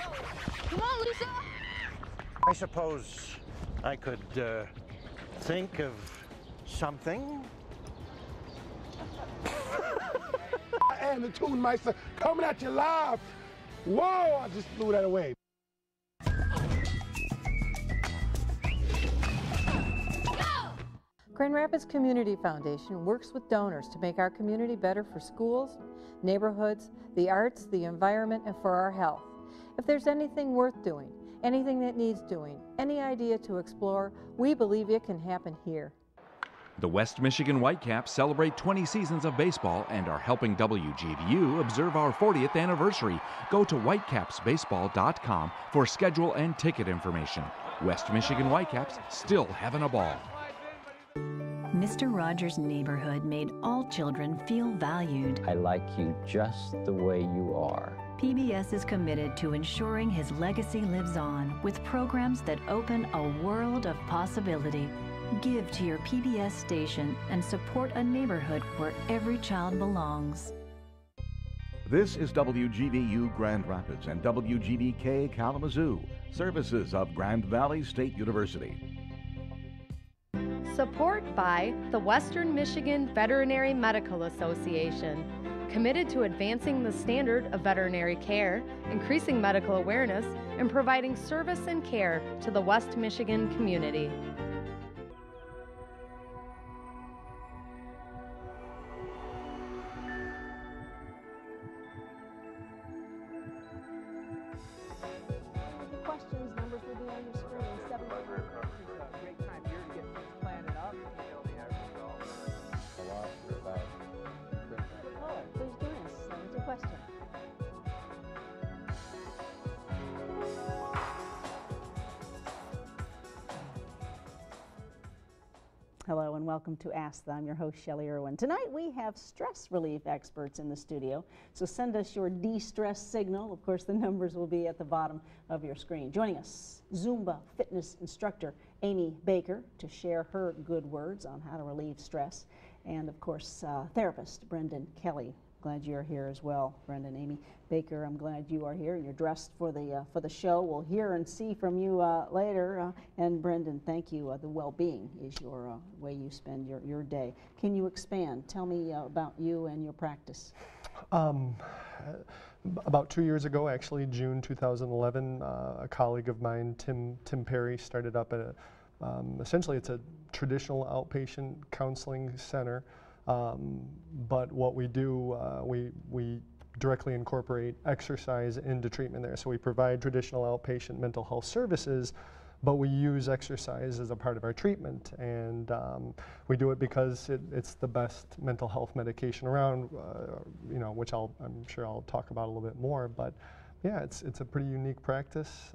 Come on, Lisa! I suppose I could think of something. And the tune meister coming at you live. Whoa, I just blew that away. Grand Rapids Community Foundation works with donors to make our community better for schools, neighborhoods, the arts, the environment, and for our health. If there's anything worth doing, anything that needs doing, any idea to explore, we believe it can happen here. The West Michigan Whitecaps celebrate 20 seasons of baseball and are helping WGVU observe our 40th anniversary. Go to whitecapsbaseball.com for schedule and ticket information. West Michigan Whitecaps still having a ball. Mr. Rogers' neighborhood made all children feel valued. I like you just the way you are. PBS is committed to ensuring his legacy lives on with programs that open a world of possibility. Give to your PBS station and support a neighborhood where every child belongs. This is WGVU Grand Rapids and WGVK Kalamazoo, services of Grand Valley State University. Support by the Western Michigan Veterinary Medical Association, committed to advancing the standard of veterinary care, increasing medical awareness, and providing service and care to the West Michigan community. Questions, numbers will be on your screen. Great time here to get things planted up. Oh, please join us. It's a question. Hello and welcome to Ask Them. I'm your host, Shelley Irwin. Tonight we have stress relief experts in the studio, so send us your de-stress signal. Of course, the numbers will be at the bottom of your screen. Joining us, Zumba fitness instructor Amy Baker to share her good words on how to relieve stress, and of course, therapist Brendan Kelly. Glad you're here as well, Brendan. Amy Baker, I'm glad you are here. You're dressed for the show. We'll hear and see from you later. And Brendan, thank you. The well-being is your way you spend your day. Can you expand? Tell me about you and your practice. About 2 years ago, actually, June 2011, a colleague of mine, Tim Perry, started up essentially it's a traditional outpatient counseling center. But what we do, we directly incorporate exercise into treatment there. So we provide traditional outpatient mental health services, but we use exercise as a part of our treatment. And we do it because it's the best mental health medication around, which I'm sure I'll talk about a little bit more. But yeah, it's a pretty unique practice.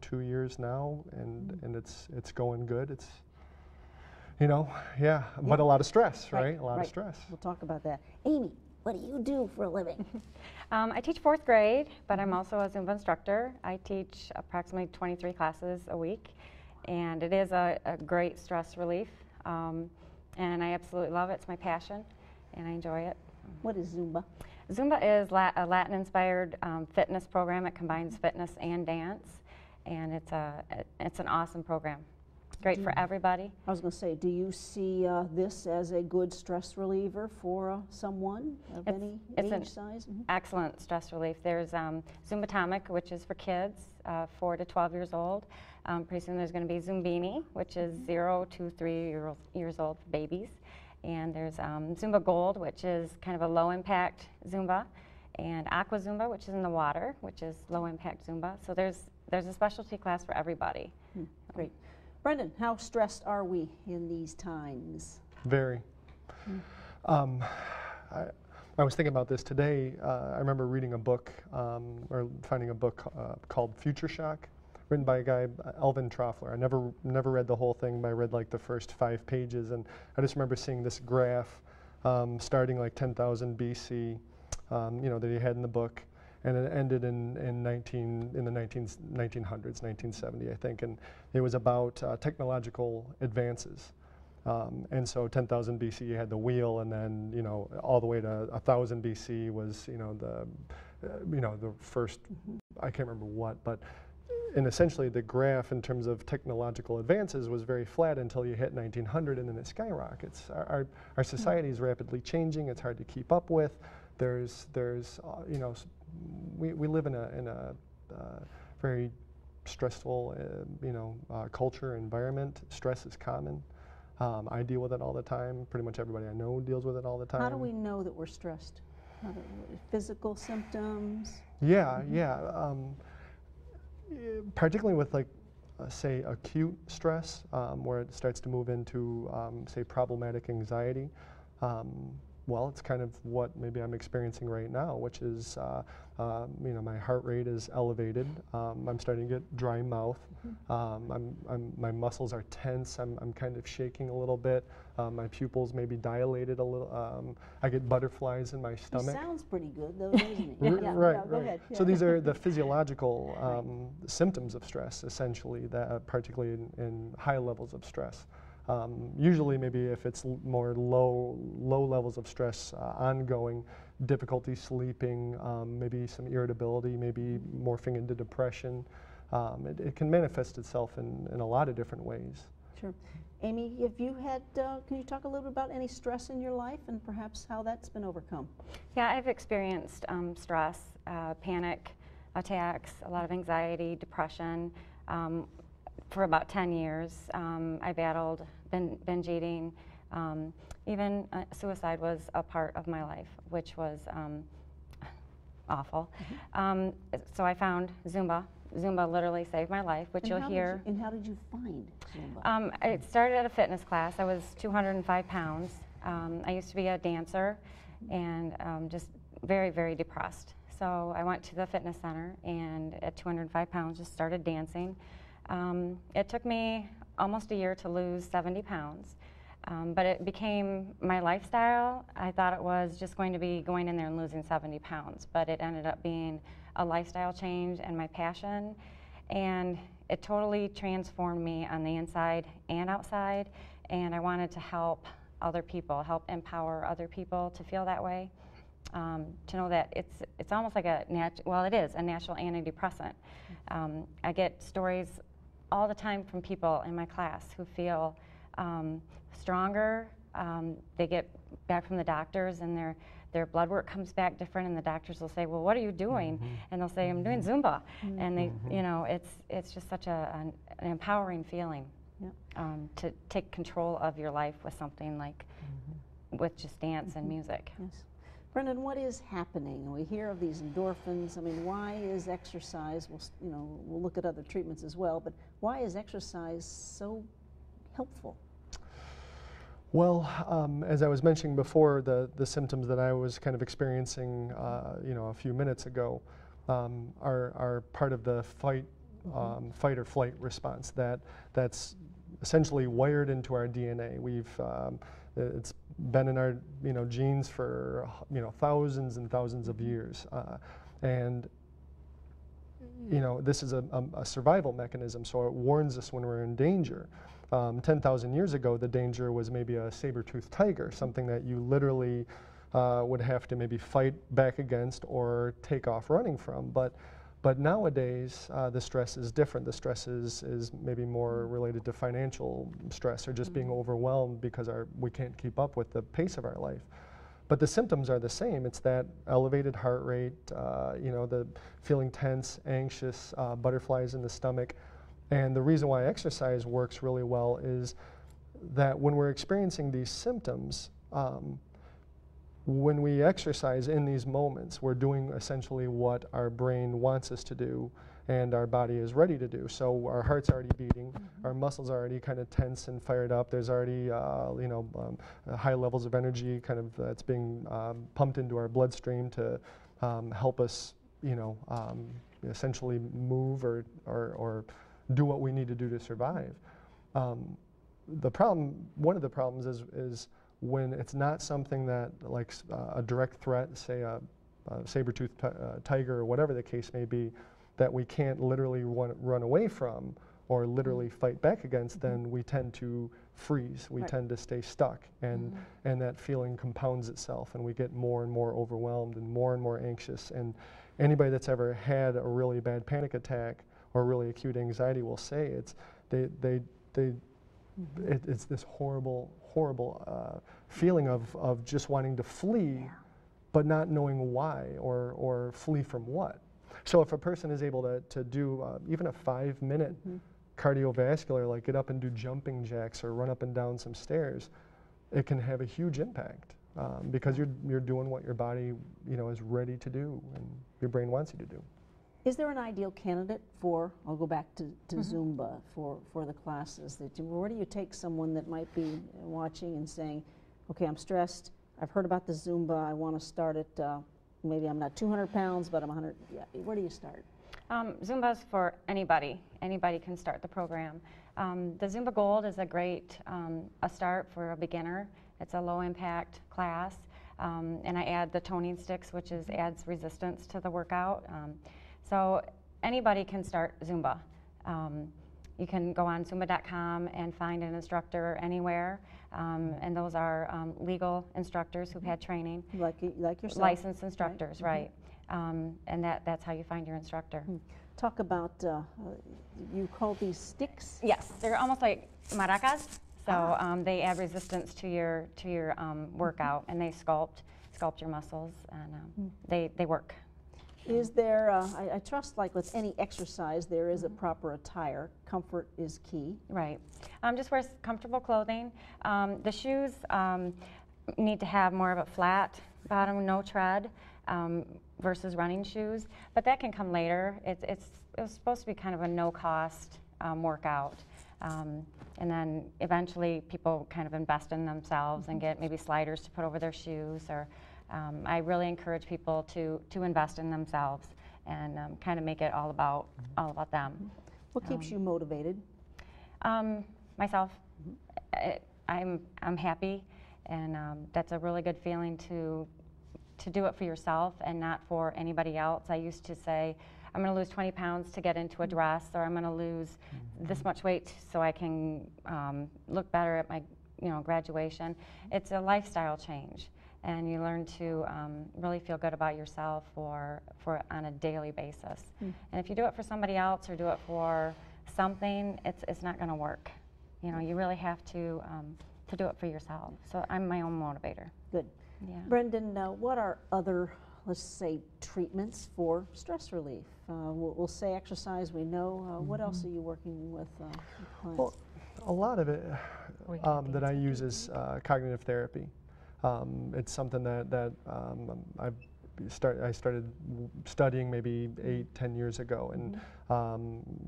2 years now, and it's going good. But a lot of stress, right? A lot of stress. We'll talk about that. Amy, what do you do for a living? I teach fourth grade, but I'm also a Zumba instructor. I teach approximately 23 classes a week, and it is a great stress relief, and I absolutely love it. It's my passion, and I enjoy it. What is Zumba? Zumba is a Latin-inspired fitness program. It combines fitness and dance, and it's an awesome program. Great for everybody. I was going to say, do you see this as a good stress reliever for someone of any age size? Mm-hmm. Excellent stress relief. There's Zumbatomic, which is for kids 4 to 12 years old. Pretty soon there's going to be Zumbini, which is 0 to 3 years old for babies. And there's Zumba Gold, which is kind of a low-impact Zumba, and Aqua Zumba, which is in the water, which is low-impact Zumba. So there's a specialty class for everybody. Great. Brendan, how stressed are we in these times? Very. I was thinking about this today. I remember reading a book, or finding a book called Future Shock, written by a guy, Alvin Toffler. I never read the whole thing, but I read like the first 5 pages, and I just remember seeing this graph starting like 10,000 BC, that he had in the book. And it ended in the 1900s, 1970, I think, and it was about technological advances. And so 10,000 BC, you had the wheel, and then all the way to 1,000 BC was the first I can't remember what, but and essentially the graph in terms of technological advances was very flat until you hit 1900, and then it skyrockets. Our society is rapidly changing. It's hard to keep up with. There's you know, we live in a very stressful you know, culture, environment. Stress is common. I deal with it all the time. Pretty much everybody I know deals with it all the time. How do we know that we're stressed? Physical symptoms? Yeah, yeah. Particularly with, like, say, acute stress, where it starts to move into, say, problematic anxiety. Well, it's kind of what maybe I'm experiencing right now, which is, you know, my heart rate is elevated. I'm starting to get dry mouth. My muscles are tense. I'm kind of shaking a little bit. My pupils may be dilated a little. I get butterflies in my stomach. He sounds pretty good, though, doesn't he? Right, yeah, go ahead. So these are the physiological symptoms of stress, essentially, that particularly in high levels of stress. Usually, maybe if it's more low levels of stress, ongoing, difficulty sleeping, maybe some irritability, maybe morphing into depression. It can manifest itself in a lot of different ways. Sure. Amy, if you had, can you talk a little bit about any stress in your life and perhaps how that's been overcome? Yeah, I've experienced stress, panic attacks, a lot of anxiety, depression. For about 10 years, I battled binge eating. Even suicide was a part of my life, which was awful. So I found Zumba. Zumba literally saved my life, which you'll hear. And how did you find Zumba? I started at a fitness class. I was 205 pounds. I used to be a dancer and just very, very depressed. So I went to the fitness center and at 205 pounds just started dancing. It took me almost a year to lose 70 pounds, but it became my lifestyle. I thought it was just going to be going in there and losing 70 pounds, but it ended up being a lifestyle change and my passion, and it totally transformed me on the inside and outside, and I wanted to help other people, help empower other people to feel that way, to know that it's almost like it is a natural antidepressant. I get stories all the time from people in my class who feel stronger. They get back from the doctors and their blood work comes back different, and the doctors will say, well, what are you doing? And they'll say, I'm doing Zumba. And they, you know, it's just such an empowering feeling to take control of your life with something like, with just dance and music. Yes. Brendan, what is happening? We hear of these endorphins. I mean, why is exercise, we'll look at other treatments as well, but why is exercise so helpful? Well, as I was mentioning before, the symptoms that I was kind of experiencing, you know, a few minutes ago, are part of the fight or flight response that's essentially wired into our DNA. It's been in our genes for thousands and thousands of years, and this is a survival mechanism. So it warns us when we're in danger. 10,000 years ago, the danger was maybe a saber-toothed tiger, something that you literally would have to maybe fight back against or take off running from. But nowadays, the stress is different. The stress is maybe more related to financial stress or just being overwhelmed because we can't keep up with the pace of our life. But the symptoms are the same. It's that elevated heart rate, the feeling tense, anxious, butterflies in the stomach. And the reason why exercise works really well is that when we're experiencing these symptoms, when we exercise in these moments, we're doing essentially what our brain wants us to do and our body is ready to do. So our heart's already beating, our muscles are already kind of tense and fired up. There's already high levels of energy kind of that's being pumped into our bloodstream to help us essentially move or do what we need to do to survive. One of the problems is when it's not something that, like a direct threat, say a saber-toothed tiger or whatever the case may be, that we can't literally run away from or literally fight back against, then we tend to freeze. We tend to stay stuck, and that feeling compounds itself, and we get more and more overwhelmed and more anxious, and anybody that's ever had a really bad panic attack or really acute anxiety will say it's this horrible feeling of just wanting to flee, but not knowing why or flee from what. So if a person is able to do even a 5-minute cardiovascular, like get up and do jumping jacks or run up and down some stairs, it can have a huge impact because you're doing what your body is ready to do and your brain wants you to do. Is there an ideal candidate for, I'll go back to Zumba, for the classes? Where do you take someone that might be watching and saying, okay, I'm stressed, I've heard about the Zumba, I want to start it, maybe I'm not 200 pounds, but I'm 100, where do you start? Zumba is for anybody. Anybody can start the program. The Zumba Gold is a great a start for a beginner. It's a low-impact class, and I add the toning sticks, which adds resistance to the workout. So anybody can start Zumba. You can go on Zumba.com and find an instructor anywhere, and those are legal instructors who've had training. Like yourself. Licensed instructors, right. And that's how you find your instructor. Talk about, you call these sticks? Yes, they're almost like maracas. So they add resistance to your workout, and they sculpt your muscles, and they work. Is there, I trust like with any exercise, there is a proper attire. Comfort is key. Right. Just wear comfortable clothing. The shoes need to have more of a flat bottom, no tread, versus running shoes. But that can come later. It was supposed to be kind of a no-cost workout. And then eventually people kind of invest in themselves and get maybe sliders to put over their shoes, or I really encourage people to invest in themselves and kind of make it all about them. What keeps you motivated? Myself. I'm happy, and that's a really good feeling to do it for yourself and not for anybody else. I used to say, I'm going to lose 20 pounds to get into a dress, or I'm going to lose this much weight so I can look better at my graduation. It's a lifestyle change, and you learn to really feel good about yourself for on a daily basis. And if you do it for somebody else or do it for something, it's not going to work. You really have to do it for yourself. So I'm my own motivator. Good. Yeah. Brendan, what are other, let's say, treatments for stress relief? We'll say exercise, we know. What else are you working with clients? Well, a lot of it that I use is cognitive therapy. It's something that I started studying maybe 8-10 years ago, and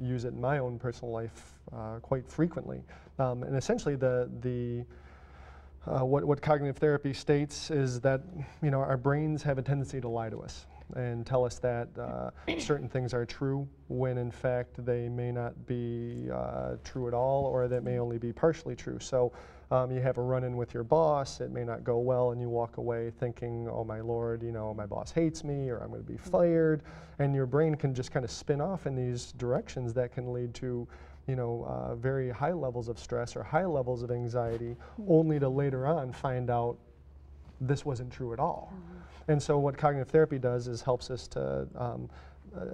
use it in my own personal life quite frequently. And essentially, what cognitive therapy states is that our brains have a tendency to lie to us and tell us that certain things are true when in fact they may not be true at all, or that may only be partially true. So you have a run-in with your boss, it may not go well, and you walk away thinking, oh my Lord, my boss hates me, or I'm going to be fired, and your brain can just kind of spin off in these directions that can lead to very high levels of stress or high levels of anxiety, only to later on find out this wasn't true at all. And so what cognitive therapy does is helps us to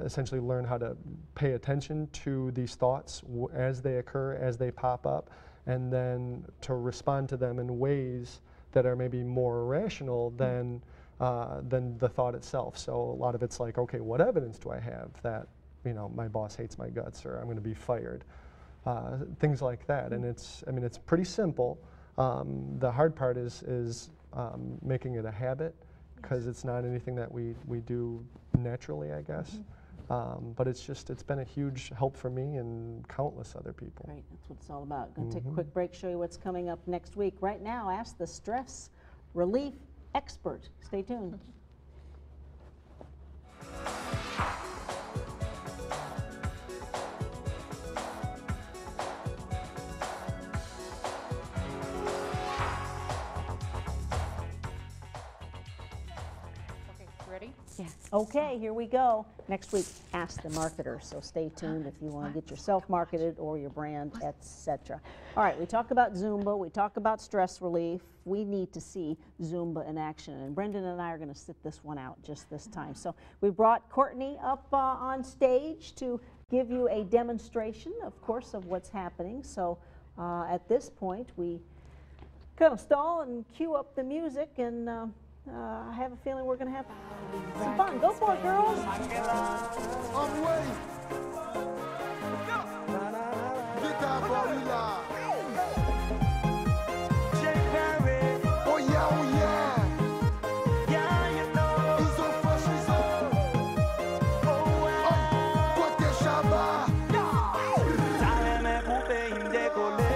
essentially learn how to pay attention to these thoughts as they occur, as they pop up, and then to respond to them in ways that are maybe more rational than the thought itself. So a lot of it's like, okay, what evidence do I have that my boss hates my guts, or I'm going to be fired? Things like that. And it's pretty simple. The hard part is making it a habit, because it's not anything that we do naturally, I guess. But it's been a huge help for me and countless other people. Great, that's what it's all about. Going to take a quick break, show you what's coming up next week. Right now, ask the stress relief expert. Stay tuned. Ready? Yes. Okay, here we go. Next week, Ask the Marketer. So stay tuned if you want to get yourself marketed or your brand, etc. All right, we talk about Zumba, we talk about stress relief. We need to see Zumba in action, and Brendan and I are going to sit this one out just this time. So we brought Courtney up on stage to give you a demonstration, of course, of what's happening. So at this point, we kind of stall and cue up the music, and I have a feeling we're going to have some fun. Go for it, girls. I'm ready. Get that body live. Oh yeah, oh yeah. Yeah, you know. He's on fresh, he's on. Oh wow. Quoi que Shabba. Ça aime couper, il me décoller.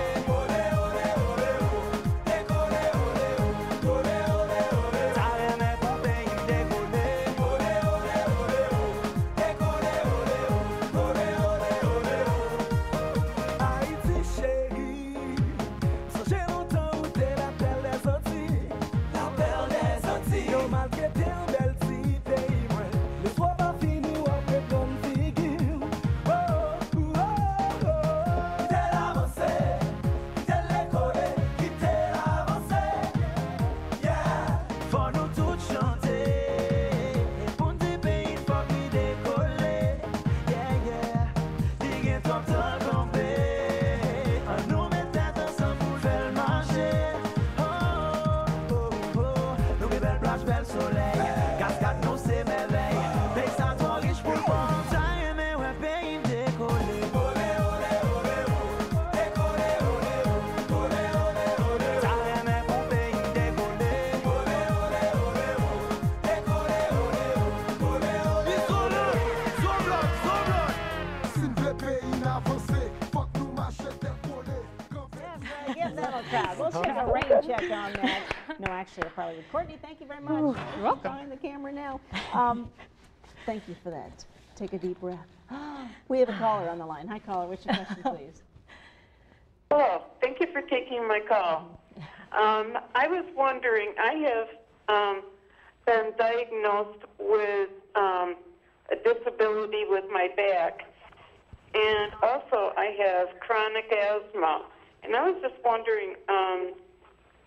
We'll check a rain check on that. No, actually, I probably would. Courtney, thank you very much. You're welcome. Behind the camera now. Thank you for that. Take a deep breath. We have a caller on the line. Hi, caller. What's your question, please? Hello. Thank you for taking my call. I was wondering, I have been diagnosed with a disability with my back, and also I have chronic asthma. And I was just wondering,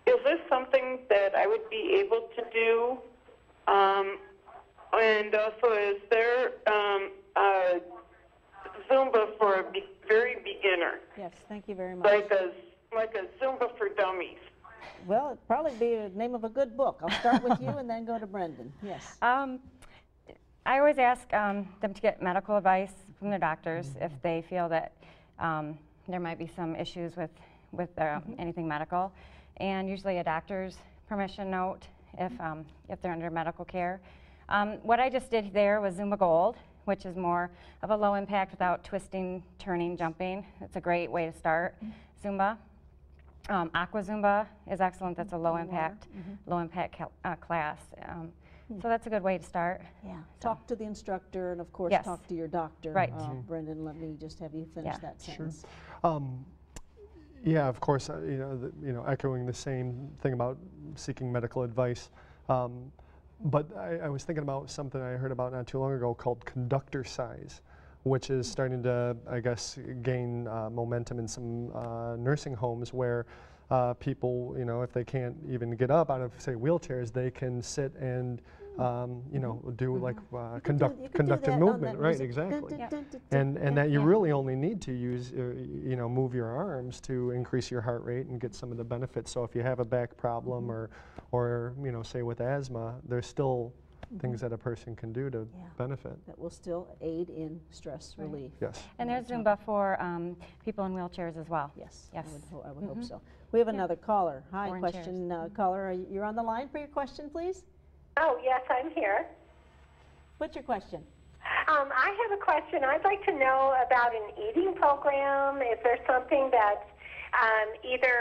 is this something that I would be able to do? And also, is there Zumba for a very beginner? Yes, thank you very much. Like a Zumba for dummies. Well, it'd probably be the name of a good book. I'll start with you and then go to Brendan. Yes. I always ask them to get medical advice from their doctors if they feel that there might be some issues with anything medical, and usually a doctor's permission note if they're under medical care. What I just did there was Zumba Gold, which is more of a low impact without twisting, turning, jumping. It's a great way to start Zumba. Aqua Zumba is excellent. That's a low impact class. So that's a good way to start. Yeah. Talk to the instructor, and of course, yes. Talk to your doctor. Right. Brendan, let me just have you finish that sentence. Sure. Yeah, of course, echoing the same thing about seeking medical advice. But I was thinking about something I heard about not too long ago called conductor size, which is starting to, I guess, gain momentum in some nursing homes where people, if they can't even get up out of, say, wheelchairs, they can sit and, do like conductive movement, right? Exactly. And that you really only need to use, move your arms to increase your heart rate and get some of the benefits. So if you have a back problem or say with asthma, there's still things that a person can do to benefit. That will still aid in stress relief. Yes. And there's Zumba for people in wheelchairs as well. Yes. Yes. I would hope so. We have another caller. Hi, question caller. You're on the line for your question, please? Oh, yes, I'm here. What's your question? I have a question. I'd like to know about an eating program. Is there something that either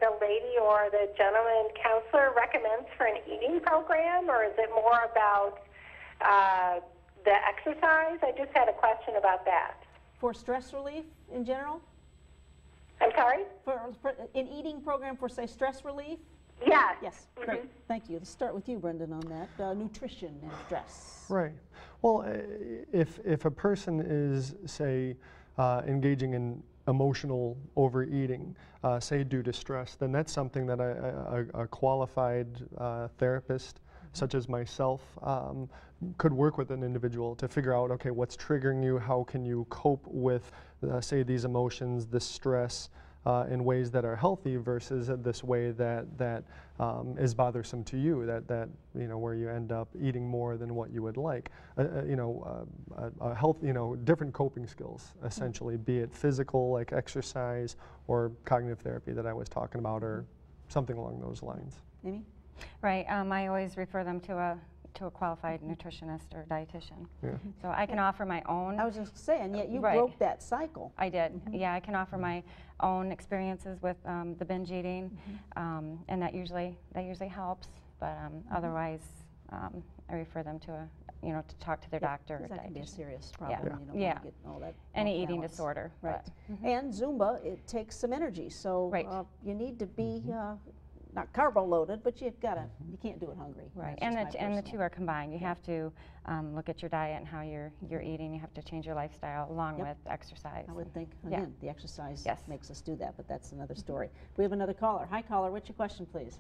the lady or the gentleman counselor recommends for an eating program, or is it more about the exercise? I just had a question about that. For stress relief in general? I'm sorry? For an eating program for, say, stress relief? Yes. Yes, great. Thank you. Let's start with you, Brendan, on that. Nutrition and stress. Right. Well, if a person is, say, engaging in emotional overeating, say due to stress, then that's something that a qualified therapist, such as myself, could work with an individual to figure out, okay, what's triggering you, how can you cope with, say, these emotions, this stress, in ways that are healthy versus this way that is bothersome to you, that you know, where you end up eating more than what you would like. You know, a health, you know, different coping skills, essentially, be it physical, like exercise, or cognitive therapy that I was talking about, or something along those lines. Amy? Right. I always refer them to a qualified nutritionist or dietitian. Yeah. So I can offer my own. I was just saying, yet you broke that cycle. I did. Yeah, I can offer my own experiences with the binge eating, and that usually helps. But otherwise, I refer them to to talk to their doctor or that dietitian. Can be a serious problem. Yeah. You don't want to get all that Any eating balance. disorder. Right. And Zumba, it takes some energy, so you need to be not carbo loaded, but you can't do it hungry. Right, and the two are combined. You have to look at your diet and how you're eating. You have to change your lifestyle along with exercise. I would think, again, the exercise Yes. makes us do that, but that's another story. We have another caller. Hi, caller. What's your question, please?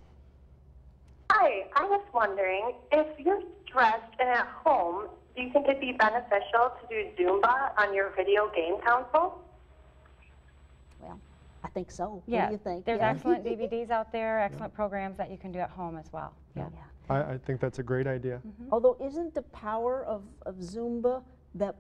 Hi, I was wondering, if you're stressed and at home, do you think it'd be beneficial to do Zumba on your video game console? Well, I think so. Yeah. What do you think? There's excellent DVDs out there, excellent programs that you can do at home as well. Yeah. I think that's a great idea. Although, isn't the power of Zumba that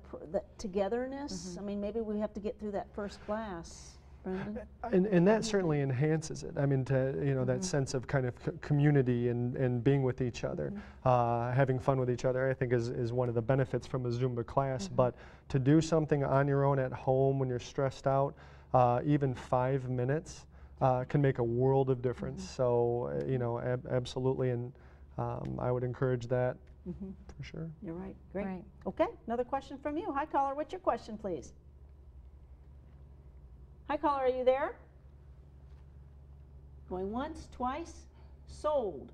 togetherness? I mean, maybe we have to get through that first class, Brendan. And that certainly enhances it. I mean, that sense of kind of community and being with each other, having fun with each other, I think is one of the benefits from a Zumba class. But to do something on your own at home when you're stressed out, even 5 minutes can make a world of difference. So, absolutely, and I would encourage that for sure. You're right. Great. Right. Okay, another question from you. Hi, caller. What's your question, please? Hi, caller. Are you there? Going once, twice? Sold.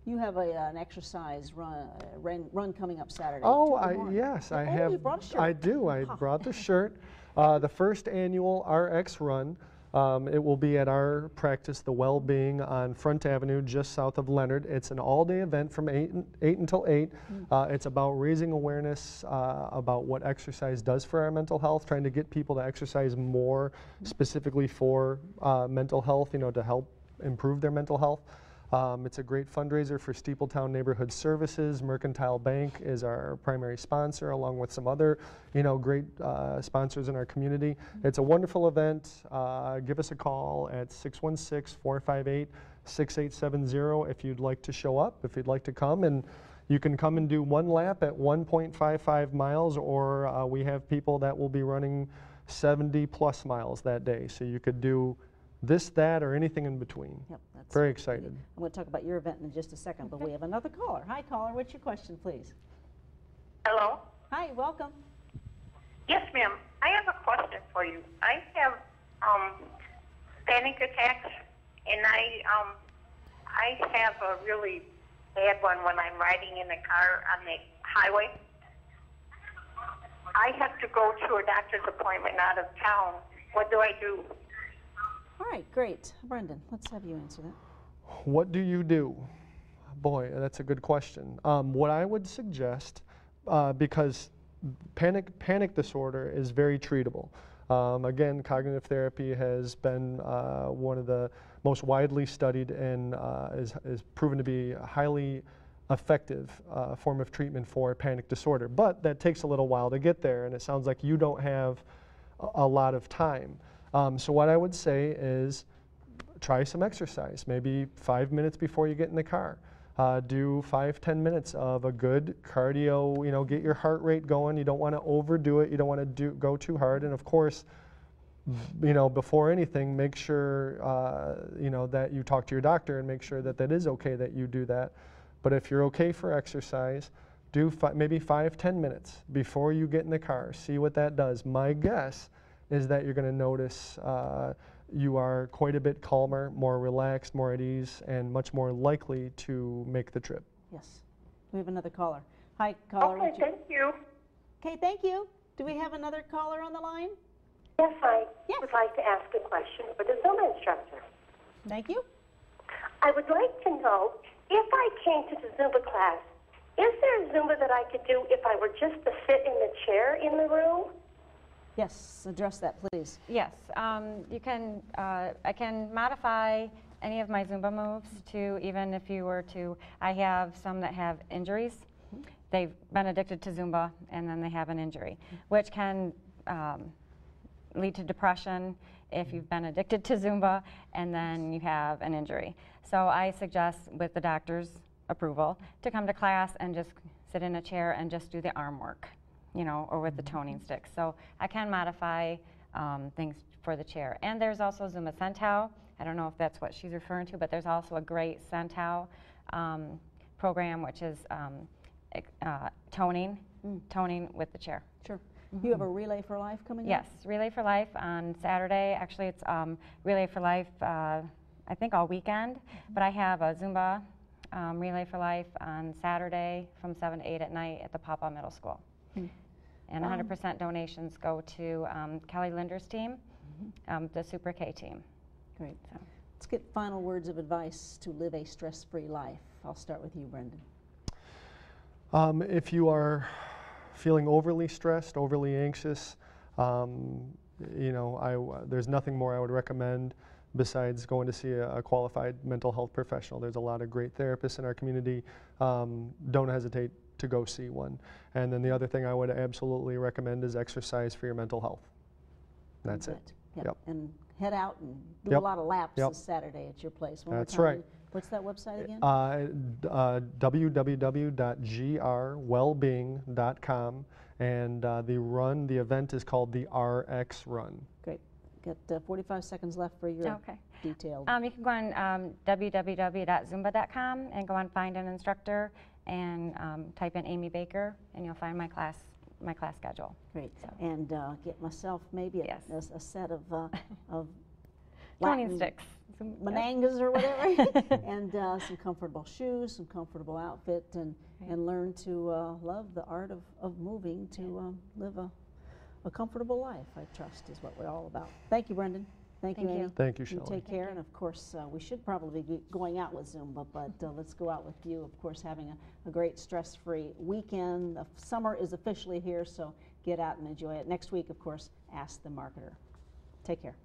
You have an exercise run coming up Saturday. Oh, yes, I have. You brought a shirt. I do. I brought the shirt. The first annual RX run. It will be at our practice, The Well-Being, on Front Avenue, just south of Leonard. It's an all-day event from 8 until 8. It's about raising awareness about what exercise does for our mental health, trying to get people to exercise more specifically for mental health, to help improve their mental health. It's a great fundraiser for Steepletown Neighborhood Services. Mercantile Bank is our primary sponsor, along with some other, great sponsors in our community. It's a wonderful event. Give us a call at 616-458-6870 if you'd like to show up, if you'd like to come. And you can come and do one lap at 1.55 miles, or we have people that will be running 70+ miles that day. So you could do this, that, or anything in between. Yep, that's very excited. I'm going to talk about your event in just a second, but we have another caller. Hi, caller. What's your question, please? Hello? Hi, welcome. Yes, ma'am. I have a question for you. I have panic attacks, and I have a really bad one when I'm riding in the car on the highway. I have to go to a doctor's appointment out of town. What do I do? All right, great. Brendan, let's have you answer that. What do you do? Boy, that's a good question. What I would suggest, because panic disorder is very treatable. Again, cognitive therapy has been one of the most widely studied and is proven to be a highly effective form of treatment for panic disorder. But that takes a little while to get there, and it sounds like you don't have a lot of time. So what I would say is try some exercise, maybe 5 minutes before you get in the car. Do 5-10 minutes of a good cardio, get your heart rate going. You don't want to overdo it. You don't want to go too hard. And of course, before anything, make sure, that you talk to your doctor and make sure that that is okay that you do that. But if you're okay for exercise, do maybe 5-10 minutes before you get in the car. See what that does. My guess is that you're going to notice, you are quite a bit calmer, more relaxed, more at ease, and much more likely to make the trip. Yes. We have another caller. Hi, caller. Okay, thank you. Okay, thank you. Do we have another caller on the line? Yes, I would like to ask a question for the Zumba instructor. Thank you. I would like to know, if I came to the Zumba class, is there a Zumba that I could do if I were just to sit in the chair in the room? Yes, address that, please. Yes, you can. I can modify any of my Zumba moves to, even if you were to. I have some that have injuries. They've been addicted to Zumba, and then they have an injury, which can lead to depression if you've been addicted to Zumba and then you have an injury. So I suggest, with the doctor's approval, to come to class and just sit in a chair and just do the arm work, you know, or with the toning sticks. So I can modify things for the chair. And there's also Zumba Sentao. I don't know if that's what she's referring to, but there's also a great Sentao program, which is toning with the chair. Sure. You have a Relay for Life coming up? Yes, Relay for Life on Saturday. Actually, it's Relay for Life, I think all weekend, but I have a Zumba Relay for Life on Saturday from 7 to 8 at night at the Papa Middle School. And 100% donations go to Kelly Linder's team, the Super K team. Great. So. Let's get final words of advice to live a stress-free life. I'll start with you, Brendan. If you are feeling overly stressed, overly anxious, you know, there's nothing more I would recommend besides going to see a qualified mental health professional. There's a lot of great therapists in our community. Don't hesitate to go see one. And then the other thing I would absolutely recommend is exercise for your mental health. That's it. Yep. And head out and do a lot of laps this Saturday at your place. One That's more time. right. What's that website again? www.grwellbeing.com, and the event is called the RX Run. Great. Got 45 seconds left for your detailed. You can go on www.zumba.com and go on Find an Instructor and type in Amy Baker, and you'll find my class schedule. Great. So. And get myself maybe a set of toning sticks. Manangas or whatever, and some comfortable shoes, some comfortable outfit, and learn to love the art of moving to live a comfortable life, I trust, is what we're all about. Thank you, Brendan. Thank you, Amy. Thank you, Shelley. Take care, and of course, we should probably be going out with Zumba, but let's go out with you, of course, having a great stress-free weekend. The summer is officially here, so get out and enjoy it. Next week, of course, Ask the Marketer. Take care.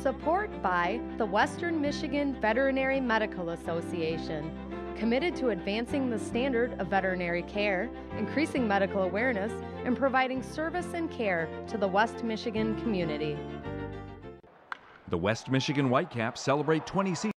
Support by the Western Michigan Veterinary Medical Association, committed to advancing the standard of veterinary care, increasing medical awareness, and providing service and care to the West Michigan community. The West Michigan Whitecaps celebrate 20 seasons.